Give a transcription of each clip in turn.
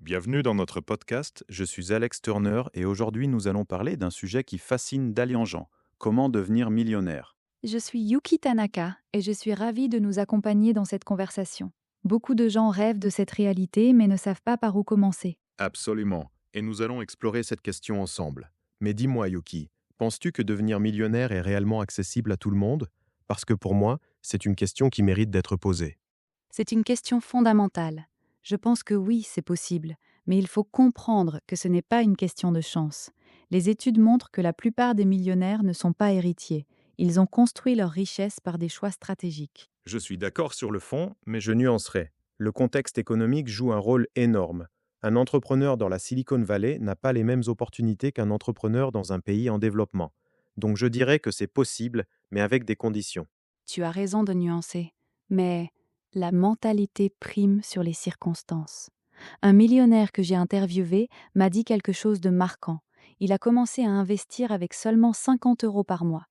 Bienvenue dans notre podcast, je suis Alex Turner et aujourd'hui nous allons parler d'un sujet qui fascine Dalian Jean, comment devenir millionnaire. Je suis Yuki Tanaka et je suis ravie de nous accompagner dans cette conversation. Beaucoup de gens rêvent de cette réalité mais ne savent pas par où commencer. Absolument, et nous allons explorer cette question ensemble. Mais dis-moi Yuki, penses-tu que devenir millionnaire est réellement accessible à tout le monde? Parce que pour moi, c'est une question qui mérite d'être posée. C'est une question fondamentale. Je pense que oui, c'est possible, mais il faut comprendre que ce n'est pas une question de chance. Les études montrent que la plupart des millionnaires ne sont pas héritiers. Ils ont construit leur richesse par des choix stratégiques. Je suis d'accord sur le fond, mais je nuancerai. Le contexte économique joue un rôle énorme. Un entrepreneur dans la Silicon Valley n'a pas les mêmes opportunités qu'un entrepreneur dans un pays en développement. Donc je dirais que c'est possible, mais avec des conditions. Tu as raison de nuancer, mais la mentalité prime sur les circonstances. Un millionnaire que j'ai interviewé m'a dit quelque chose de marquant. Il a commencé à investir avec seulement 50 € par mois.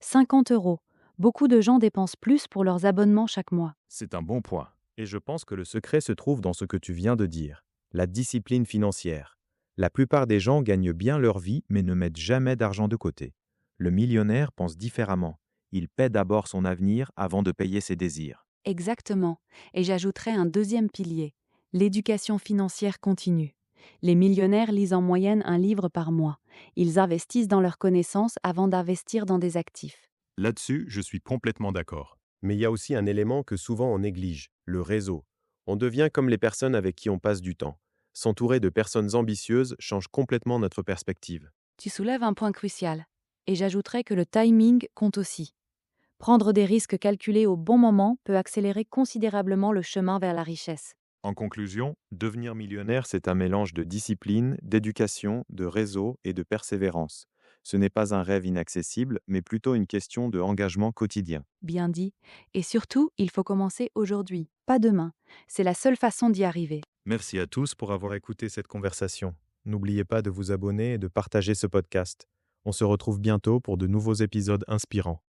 50 €. Beaucoup de gens dépensent plus pour leurs abonnements chaque mois. C'est un bon point. Et je pense que le secret se trouve dans ce que tu viens de dire, la discipline financière. La plupart des gens gagnent bien leur vie, mais ne mettent jamais d'argent de côté. Le millionnaire pense différemment. Il paie d'abord son avenir avant de payer ses désirs. Exactement. Et j'ajouterai un deuxième pilier, l'éducation financière continue. Les millionnaires lisent en moyenne un livre par mois. Ils investissent dans leurs connaissances avant d'investir dans des actifs. Là-dessus, je suis complètement d'accord. Mais il y a aussi un élément que souvent on néglige, le réseau. On devient comme les personnes avec qui on passe du temps. S'entourer de personnes ambitieuses change complètement notre perspective. Tu soulèves un point crucial. Et j'ajouterai que le timing compte aussi. Prendre des risques calculés au bon moment peut accélérer considérablement le chemin vers la richesse. En conclusion, devenir millionnaire, c'est un mélange de discipline, d'éducation, de réseau et de persévérance. Ce n'est pas un rêve inaccessible, mais plutôt une question de engagement quotidien. Bien dit. Et surtout, il faut commencer aujourd'hui, pas demain. C'est la seule façon d'y arriver. Merci à tous pour avoir écouté cette conversation. N'oubliez pas de vous abonner et de partager ce podcast. On se retrouve bientôt pour de nouveaux épisodes inspirants.